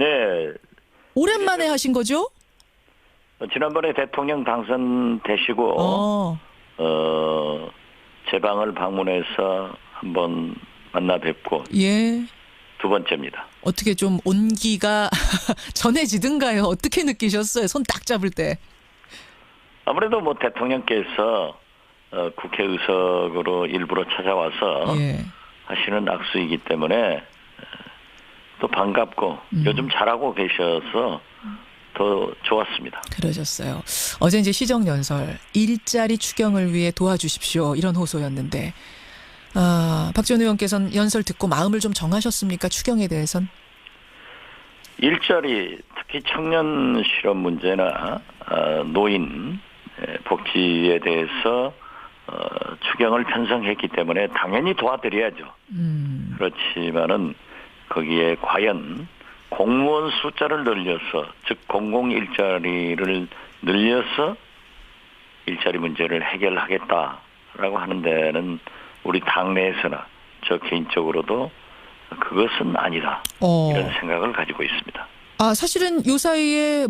네. 오랜만에 하신 거죠? 지난번에 대통령 당선되시고 제 방을 방문해서 한번 만나 뵙고 예. 두 번째입니다. 어떻게 좀 온기가 전해지든가요? 어떻게 느끼셨어요? 손 딱 잡을 때. 아무래도 뭐 대통령께서 국회의석으로 일부러 찾아와서 예. 하시는 악수이기 때문에 또 반갑고 요즘 잘하고 계셔서 더 좋았습니다. 그러셨어요. 어제 이제 시정연설, 일자리 추경을 위해 도와주십시오. 이런 호소였는데, 박지원 의원께서는 연설 듣고 마음을 좀 정하셨습니까? 추경에 대해선? 일자리, 특히 청년 실업 문제나 노인 복지에 대해서 추경을 편성했기 때문에 당연히 도와드려야죠. 그렇지만은 거기에 과연 공무원 숫자를 늘려서, 즉 공공 일자리를 늘려서 일자리 문제를 해결하겠다라고 하는 데는 우리 당내에서나 저 개인적으로도 그것은 아니다. 이런 생각을 가지고 있습니다. 사실은 요 사이에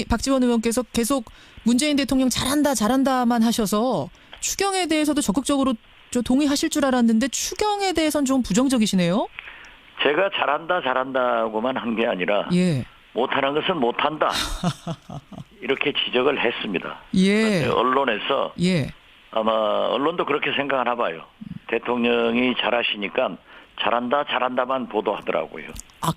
박지원 의원께서 계속 문재인 대통령 잘한다만 하셔서 추경에 대해서도 적극적으로 동의하실 줄 알았는데 추경에 대해서는 좀 부정적이시네요. 제가 잘한다고만 한 게 아니라 예. 못하는 것은 못한다. 이렇게 지적을 했습니다. 예. 언론에서 예. 아마 언론도 그렇게 생각하나 봐요. 대통령이 잘하시니까 잘한다만 보도하더라고요.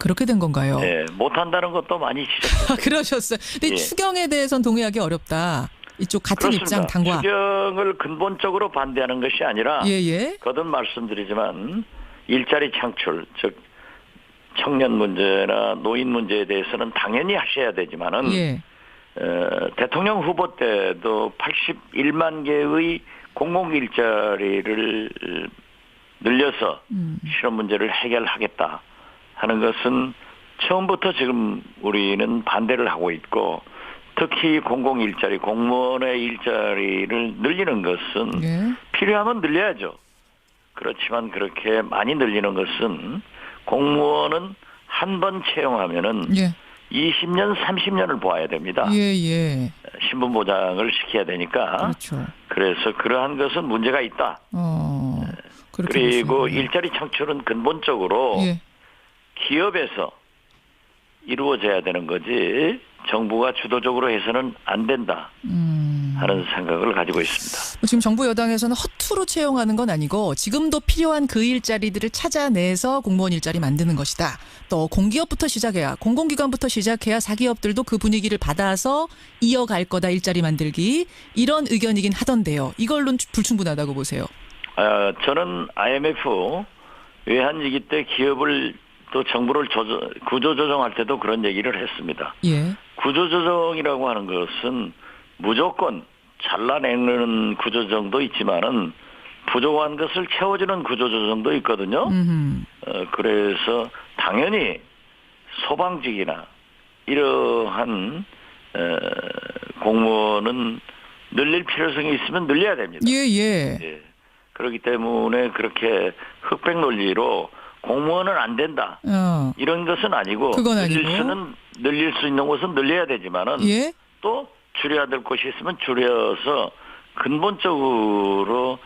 그렇게 된 건가요? 네, 못한다는 것도 많이 지적했어요. 그러셨어요. 근데 예. 추경에 대해서는 동의하기 어렵다. 이쪽 같은 그렇습니다. 입장 당과. 추경을 근본적으로 반대하는 것이 아니라 예. 거듭 말씀드리지만 일자리 창출, 즉 청년 문제나 노인 문제에 대해서는 당연히 하셔야 되지만은 예. 대통령 후보 때도 81만 개의 공공 일자리를 늘려서 실업 문제를 해결하겠다 하는 것은 처음부터 지금 우리는 반대를 하고 있고, 특히 공공 일자리, 공무원의 일자리를 늘리는 것은 예. 필요하면 늘려야죠. 그렇지만 그렇게 많이 늘리는 것은 공무원은 한 번 채용하면은 20년, 30년을 보아야 됩니다. 예. 신분 보장을 시켜야 되니까. 그렇죠. 그래서 그러한 것은 문제가 있다. 그리고 보시는군요. 일자리 창출은 근본적으로 예. 기업에서 이루어져야 되는 거지 정부가 주도적으로 해서는 안 된다 하는 생각을 가지고 있습니다. 지금 정부 여당에서는 허투루 채용하는 건 아니고 지금도 필요한 그 일자리들을 찾아내서 공무원 일자리 만드는 것이다. 또 공기업부터 시작해야, 공공기관부터 시작해야 사기업들도 그 분위기를 받아서 이어갈 거다, 일자리 만들기. 이런 의견이긴 하던데요. 이걸로는 불충분하다고 보세요. 저는 IMF 외환위기 때 기업을 또 정부를 구조조정할 때도 그런 얘기를 했습니다. 예. 구조조정이라고 하는 것은 무조건 잘라내는 구조조정도 있지만은 부족한 것을 채워주는 구조조정도 있거든요. 그래서 당연히 소방직이나 이러한 공무원은 늘릴 필요성이 있으면 늘려야 됩니다. 예. 그렇기 때문에 그렇게 흑백 논리로 공무원은 안 된다. 이런 것은 아니고, 그건 아니고. 늘릴 수 있는 곳은 늘려야 되지만은 예? 또 줄여야 될 곳이 있으면 줄여서 근본적으로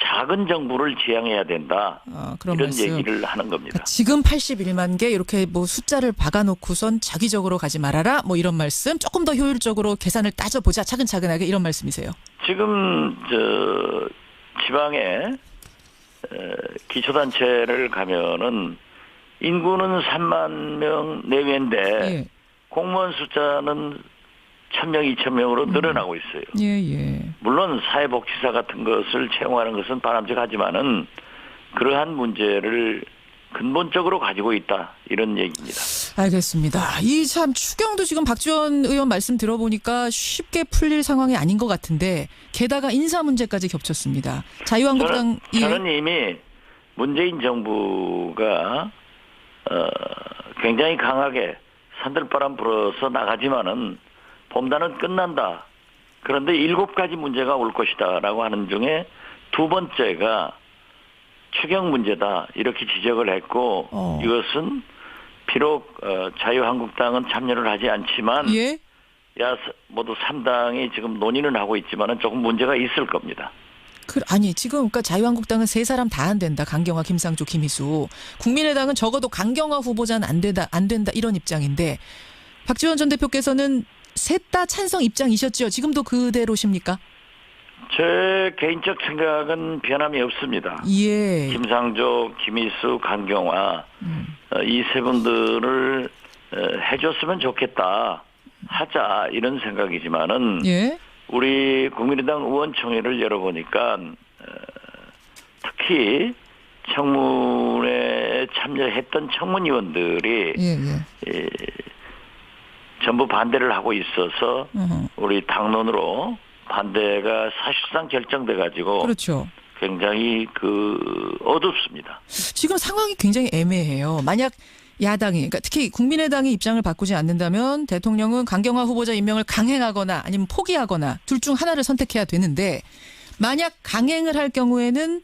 작은 정부를 지향해야 된다. 그런 이런 말씀. 얘기를 하는 겁니다. 그러니까 지금 81만 개 이렇게 뭐 숫자를 박아놓고선 자기적으로 가지 말아라. 뭐 이런 말씀. 조금 더 효율적으로 계산을 따져보자. 차근차근하게 이런 말씀이세요. 지금 지방에 기초단체를 가면은 인구는 3만 명 내외인데 공무원 숫자는 1,000명, 2,000명으로 늘어나고 있어요. 예. 물론 사회복지사 같은 것을 채용하는 것은 바람직하지만은 그러한 문제를 근본적으로 가지고 있다, 이런 얘기입니다. 알겠습니다. 이 참 추경도 지금 박지원 의원 말씀 들어보니까 쉽게 풀릴 상황이 아닌 것 같은데 게다가 인사 문제까지 겹쳤습니다. 자유한국당 저는 이미 문재인 정부가 굉장히 강하게 산들바람 불어서 나가지만은 봄단은 끝난다. 그런데 7가지 문제가 올 것이다라고 하는 중에 두 번째가 추경 문제다, 이렇게 지적을 했고 이것은 비록 자유한국당은 참여를 하지 않지만 예. 모두 3당이 지금 논의는 하고 있지만은 조금 문제가 있을 겁니다. 아니 지금 그러니까 자유한국당은 세 사람 다 안 된다. 강경화, 김상조, 김희수. 국민의당은 적어도 강경화 후보자는 안 된다 이런 입장인데 박지원 전 대표께서는 셋 다 찬성 입장이셨죠. 지금도 그대로십니까? 제 개인적 생각은 변함이 없습니다. 예. 김상조, 김희수, 강경화 이 세 분들을 해줬으면 좋겠다. 하자 이런 생각이지만은 예. 우리 국민의당 의원총회를 열어보니까 특히 청문회에 참여했던 청문위원들이 전부 반대를 하고 있어서 우리 당론으로 반대가 사실상 결정돼 가지고 그렇죠. 굉장히 어둡습니다. 지금 상황이 굉장히 애매해요. 만약 야당이 그러니까 특히 국민의당이 입장을 바꾸지 않는다면 대통령은 강경화 후보자 임명을 강행하거나 아니면 포기하거나 둘 중 하나를 선택해야 되는데 만약 강행을 할 경우에는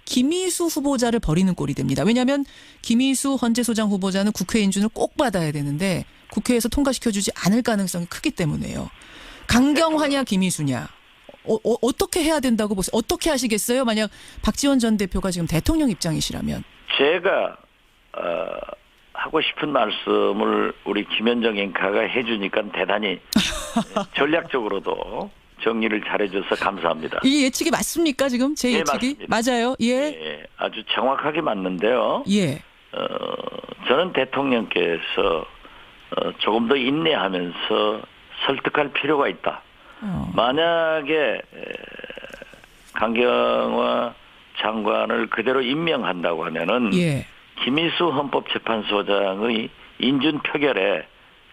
김희수 후보자를 버리는 꼴이 됩니다. 왜냐하면 김희수 헌재소장 후보자는 국회 인준을 꼭 받아야 되는데 국회에서 통과시켜주지 않을 가능성이 크기 때문에요. 강경화냐 김희수냐. 어떻게 해야 된다고 보세요? 어떻게 하시겠어요? 만약 박지원 전 대표가 지금 대통령 입장이시라면. 제가 하고 싶은 말씀을 우리 김현정 앵커가 해주니까 대단히 전략적으로도 정리를 잘해줘서 감사합니다. 이 예측이 맞습니까 지금? 제 예측이? 맞습니다. 맞아요. 예. 예, 아주 정확하게 맞는데요. 예. 저는 대통령께서 조금 더 인내하면서 설득할 필요가 있다. 만약에 강경화 장관을 그대로 임명한다고 하면은 예. 김희수 헌법재판소장의 인준 표결에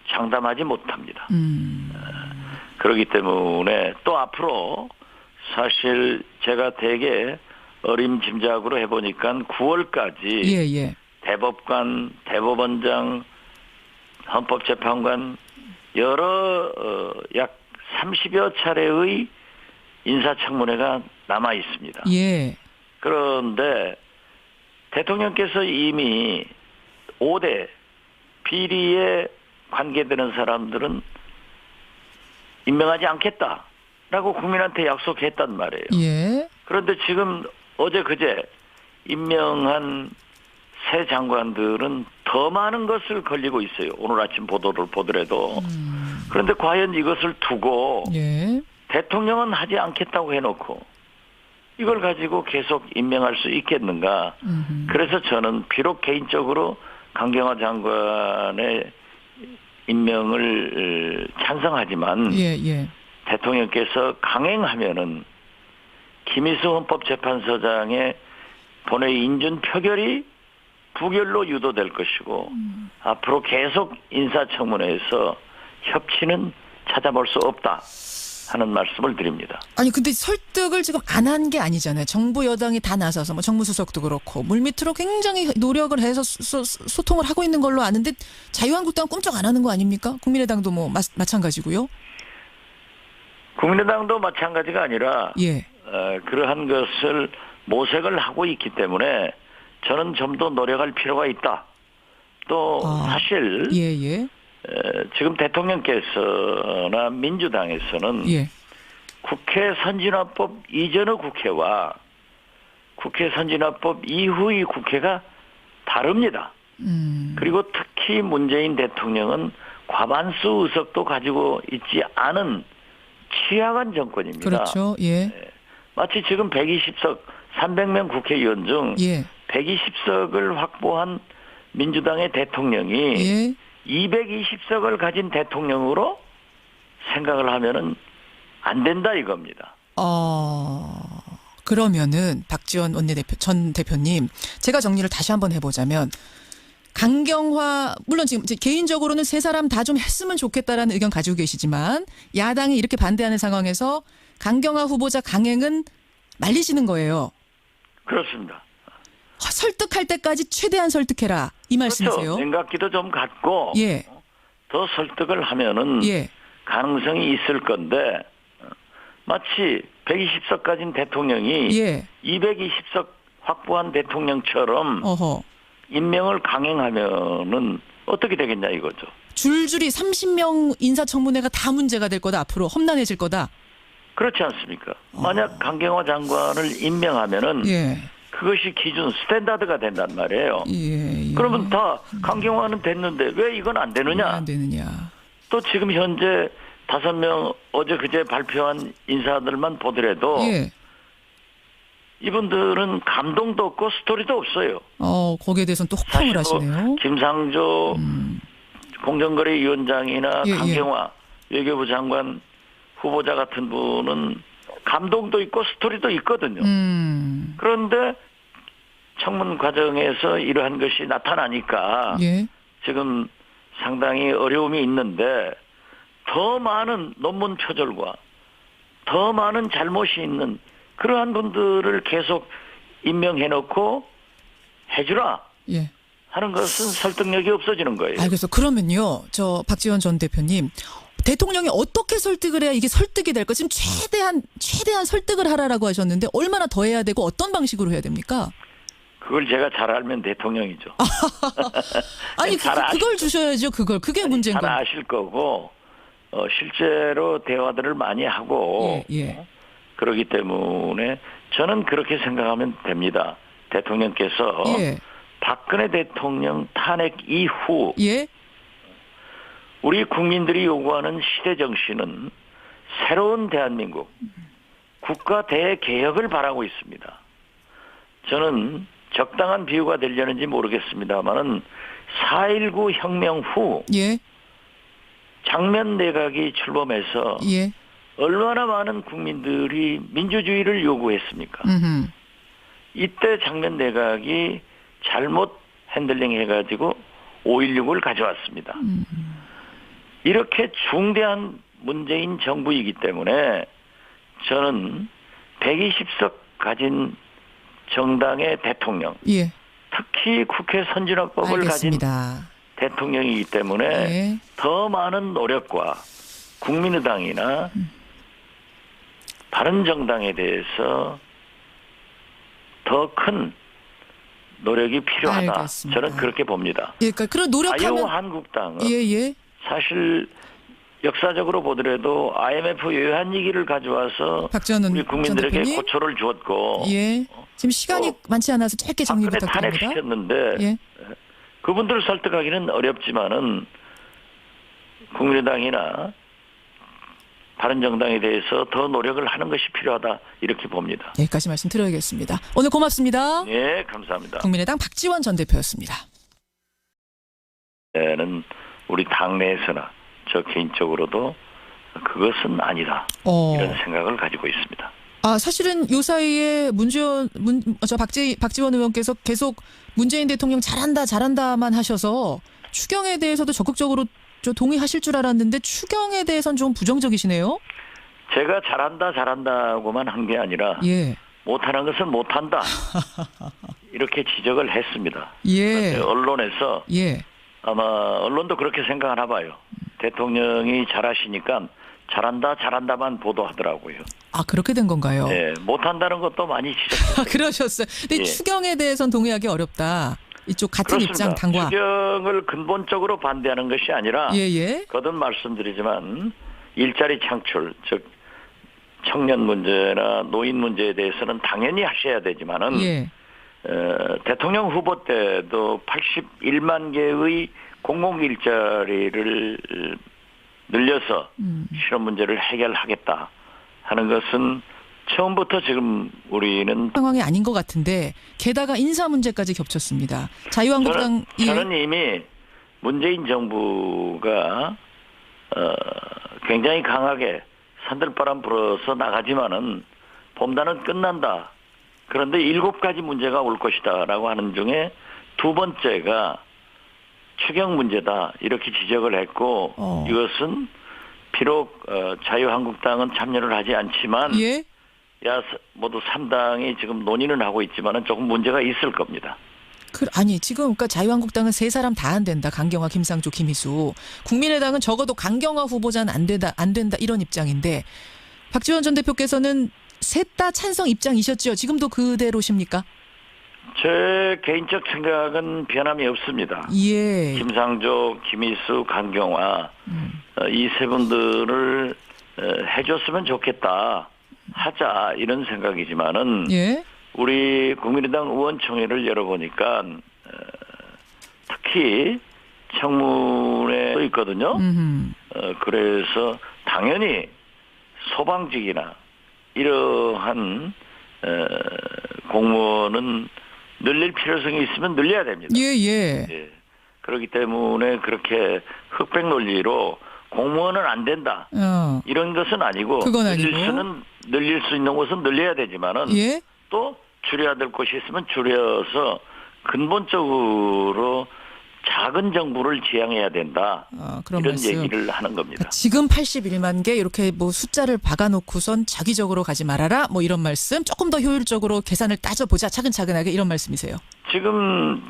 장담하지 못합니다. 그렇기 때문에 또 앞으로 사실 제가 되게 어림짐작으로 해보니까 9월까지 대법관, 대법원장, 헌법재판관 여러 약 30여 차례의 인사청문회가 남아 있습니다. 예. 그런데 대통령께서 이미 5대 비리에 관계되는 사람들은 임명하지 않겠다라고 국민한테 약속했단 말이에요. 예. 그런데 지금 어제 그제 임명한 새 장관들은 더 많은 것을 걸리고 있어요. 오늘 아침 보도를 보더라도. 그런데 과연 이것을 두고 대통령은 하지 않겠다고 해놓고 이걸 가지고 계속 임명할 수 있겠는가. 그래서 저는 비록 개인적으로 강경화 장관의 임명을 찬성하지만 대통령께서 강행하면은 김희수 헌법재판소장의 본회의 인준 표결이 부결로 유도될 것이고 앞으로 계속 인사청문회에서 협치는 찾아볼 수 없다 하는 말씀을 드립니다. 아니 근데 설득을 지금 안 한 게 아니잖아요. 정부 여당이 다 나서서 뭐 정무수석도 그렇고 물밑으로 굉장히 노력을 해서 소통을 하고 있는 걸로 아는데 자유한국당은 꿈쩍 안 하는 거 아닙니까? 국민의당도 뭐 마찬가지고요. 국민의당도 마찬가지가 아니라 그러한 것을 모색을 하고 있기 때문에 저는 좀 더 노력할 필요가 있다. 또 사실 지금 대통령께서나 민주당에서는 국회 선진화법 이전의 국회와 국회 선진화법 이후의 국회가 다릅니다. 그리고 특히 문재인 대통령은 과반수 의석도 가지고 있지 않은 취약한 정권입니다. 그렇죠. 마치 지금 120석 300명 국회의원 중 120석을 확보한 민주당의 대통령이 220석을 가진 대통령으로 생각을 하면은 안 된다 이겁니다. 그러면은 박지원 전 대표님, 제가 정리를 다시 한번 해보자면 강경화 물론 지금 개인적으로는 세 사람 다 좀 했으면 좋겠다라는 의견 가지고 계시지만 야당이 이렇게 반대하는 상황에서 강경화 후보자 강행은 말리시는 거예요. 그렇습니다. 설득할 때까지 최대한 설득해라 이 말씀이세요. 그렇죠. 냉각기도 좀 갖고 더 설득을 하면은 가능성이 있을 건데 마치 120석 가진 대통령이 220석 확보한 대통령처럼 임명을 강행하면은 어떻게 되겠냐 이거죠. 줄줄이 30명 인사청문회가 다 문제가 될 거다. 앞으로 험난해질 거다. 그렇지 않습니까? 만약 강경화 장관을 임명하면은 예. 그것이 기준 스탠다드가 된단 말이에요. 예. 그러면 다 강경화는 됐는데 왜 이건 안 되느냐? 안 되느냐. 또 지금 현재 5명 어제 그제 발표한 인사들만 보더라도 예. 이분들은 감동도 없고 스토리도 없어요. 거기에 대해서는 또 혹평을 하시네요. 김상조 공정거래위원장이나 예, 강경화 외교부 장관 후보자 같은 분은 감동도 있고 스토리도 있거든요. 그런데 청문 과정에서 이러한 것이 나타나니까 예. 지금 상당히 어려움이 있는데 더 많은 논문 표절과 더 많은 잘못이 있는 그러한 분들을 계속 임명해놓고 해주라 예. 하는 것은 설득력이 없어지는 거예요. 알겠어. 그러면요. 저 박지원 전 대표님. 대통령이 어떻게 설득을 해야 이게 설득이 될까? 지금 최대한 설득을 하라라고 하셨는데 얼마나 더 해야 되고 어떤 방식으로 해야 됩니까? 그걸 제가 잘 알면 대통령이죠. 아니 그걸 주셔야죠. 그게 문제인 잘 거예요. 아실 거고 실제로 대화들을 많이 하고 예. 그러기 때문에 저는 그렇게 생각하면 됩니다. 대통령께서 예. 박근혜 대통령 탄핵 이후 예. 우리 국민들이 요구하는 시대 정신은 새로운 대한민국, 국가 대개혁을 바라고 있습니다. 저는 적당한 비유가 되려는지 모르겠습니다만은 4.19 혁명 후 예. 장면 내각이 출범해서 예. 얼마나 많은 국민들이 민주주의를 요구했습니까? 이때 장면 내각이 잘못 핸들링 해가지고 5.16을 가져왔습니다. 이렇게 중대한 문재인 정부이기 때문에 저는 120석 가진 정당의 대통령, 예. 특히 국회 선진화법을 알겠습니다. 가진 대통령이기 때문에 예. 더 많은 노력과 국민의당이나 바른정당에 대해서 더 큰 노력이 필요하다. 알겠습니다. 저는 그렇게 봅니다. 예, 그러니까 그런 노력하면 자유한국당은 예. 사실 역사적으로 보더라도 IMF 외환위기를 가져와서 박지원 우리 국민들에게 전 대표님? 고초를 주었고 예. 지금 시간이 많지 않아서 짧게 정리 박근혜 부탁드립니다. 탄핵시켰는데 예. 그분들을 설득하기는 어렵지만은 국민의당이나 바른정당에 대해서 더 노력을 하는 것이 필요하다 이렇게 봅니다. 여기까지 말씀 드려야겠습니다. 오늘 고맙습니다. 네, 감사합니다. 국민의당 박지원 전 대표였습니다. 는 우리 당내에서나 저 개인적으로도 그것은 아니다 이런 생각을 가지고 있습니다. 사실은 요 사이에 박지원 의원께서 계속 문재인 대통령 잘한다만 하셔서 추경에 대해서도 적극적으로 동의하실 줄 알았는데 추경에 대해서는 좀 부정적이시네요. 제가 잘한다고만 한 게 아니라 예. 못하는 것은 못한다 이렇게 지적을 했습니다. 예. 언론에서 예. 아마 언론도 그렇게 생각하나 봐요. 대통령이 잘하시니까 잘한다만 보도하더라고요. 그렇게 된 건가요? 네, 못한다는 것도 많이 지적했어요. 그러셨어요. 근데 추경에 대해서는 동의하기 어렵다. 이쪽 같은 그렇습니다. 입장 당과. 추경을 근본적으로 반대하는 것이 아니라 예. 거듭 말씀드리지만 일자리 창출, 즉 청년 문제나 노인 문제에 대해서는 당연히 하셔야 되지만은 예. 대통령 후보 때도 81만 개의 공공 일자리를 늘려서 실업 문제를 해결하겠다 하는 것은 처음부터 지금 우리는 상황이 아닌 것 같은데 게다가 인사 문제까지 겹쳤습니다. 자유한국당 저는 이미 문재인 정부가 굉장히 강하게 산들바람 불어서 나가지만은 봄단은 끝난다. 그런데 7가지 문제가 올 것이다라고 하는 중에 두 번째가 추경 문제다 이렇게 지적을 했고 이것은 비록 자유한국당은 참여를 하지 않지만 예? 모두 3당이 지금 논의는 하고 있지만은 조금 문제가 있을 겁니다. 지금 그러니까 자유한국당은 3사람 다 안 된다. 강경화, 김상조, 김희수. 국민의당은 적어도 강경화 후보자는 안 된다 이런 입장인데 박지원 전 대표께서는 셋 다 찬성 입장이셨죠? 지금도 그대로십니까? 제 개인적 생각은 변함이 없습니다. 예. 김상조, 김희수, 강경화 이 세 분들을 해줬으면 좋겠다. 하자 이런 생각이지만은 예. 우리 국민의당 의원총회를 열어보니까 특히 청문회에 써 있거든요. 그래서 당연히 소방직이나 이러한 공무원은 늘릴 필요성이 있으면 늘려야 됩니다. 예. 예. 그렇기 때문에 그렇게 흑백 논리로 공무원은 안 된다. 이런 것은 아니고 그건 아니고. 늘릴 수 있는 곳은 늘려야 되지만은 예. 또 줄여야 될 곳이 있으면 줄여서 근본적으로 작은 정부를 지향해야 된다. 그런 이런 말씀. 얘기를 하는 겁니다. 지금 81만 개 이렇게 뭐 숫자를 박아놓고선 자기적으로 가지 말아라 뭐 이런 말씀. 조금 더 효율적으로 계산을 따져보자 차근차근하게 이런 말씀이세요. 지금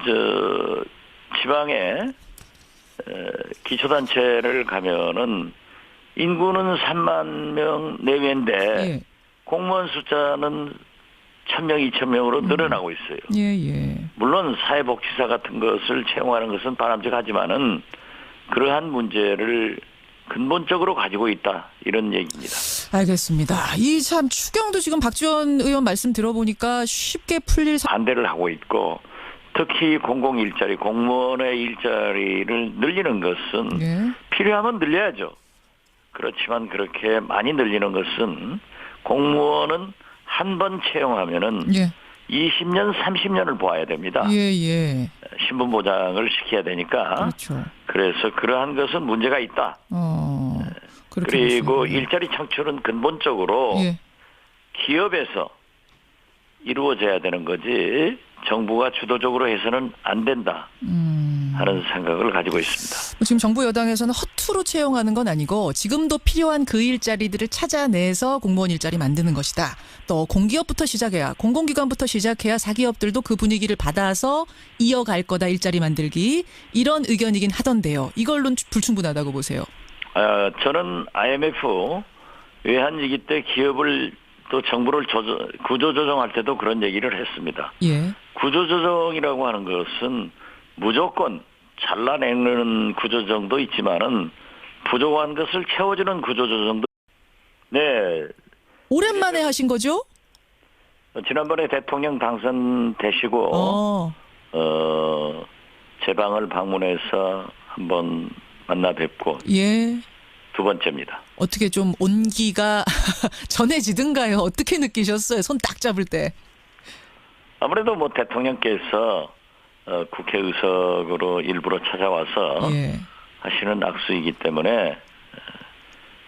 지방에 기초단체를 가면은 인구는 3만 명 내외인데 예. 공무원 숫자는 1,000명, 2,000명으로 늘어나고 있어요. 예. 물론 사회복지사 같은 것을 채용하는 것은 바람직하지만은 그러한 문제를 근본적으로 가지고 있다 이런 얘기입니다. 알겠습니다. 이 참 추경도 지금 박지원 의원 말씀 들어보니까 쉽게 풀릴 반대를 하고 있고 특히 공공일자리, 공무원의 일자리를 늘리는 것은 예. 필요하면 늘려야죠. 그렇지만 그렇게 많이 늘리는 것은 공무원은 한 번 채용하면은 예. 20년, 30년을 보아야 됩니다. 예. 신분 보장을 시켜야 되니까. 그렇죠. 그래서 그러한 것은 문제가 있다. 그렇게 그리고 보시는군요. 일자리 창출은 근본적으로 예. 기업에서 이루어져야 되는 거지 정부가 주도적으로 해서는 안 된다 하는 생각을 가지고 있습니다. 지금 정부 여당에서는 허투루 채용하는 건 아니고 지금도 필요한 그 일자리들을 찾아내서 공무원 일자리 만드는 것이다. 또 공기업부터 시작해야 공공기관부터 시작해야 사기업들도 그 분위기를 받아서 이어갈 거다 일자리 만들기 이런 의견이긴 하던데요. 이걸로는 불충분하다고 보세요. 저는 IMF 외환위기 때 기업을 또 정부를 구조조정할 때도 그런 얘기를 했습니다. 예. 구조조정이라고 하는 것은 무조건 잘라내는 구조조정도 있지만은 부족한 것을 채워주는 구조조정도. 네. 오랜만에 하신 거죠? 지난번에 대통령 당선되시고 제 방을 방문해서 한번 만나 뵙고 예. 두 번째입니다. 어떻게 좀 온기가 전해지든가요? 어떻게 느끼셨어요? 손 딱 잡을 때. 아무래도 뭐 대통령께서 국회의석으로 일부러 찾아와서 예. 하시는 악수이기 때문에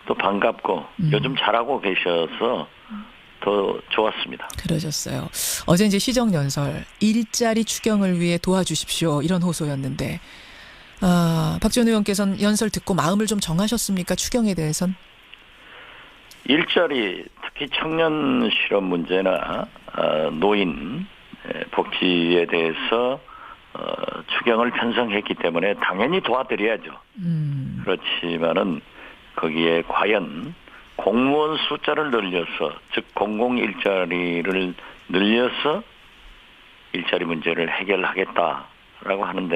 또 반갑고 요즘 잘하고 계셔서 더 좋았습니다. 그러셨어요. 어제 이제 시정연설 일자리 추경을 위해 도와주십시오 이런 호소였는데 박지원 의원께서는 연설 듣고 마음을 좀 정하셨습니까? 추경에 대해선? 일자리 특히 청년 실업 문제나 노인 복지에 대해서 추경을 편성했기 때문에 당연히 도와드려야죠. 그렇지만은 거기에 과연 공무원 숫자를 늘려서 즉 공공 일자리를 늘려서 일자리 문제를 해결하겠다라고 하는데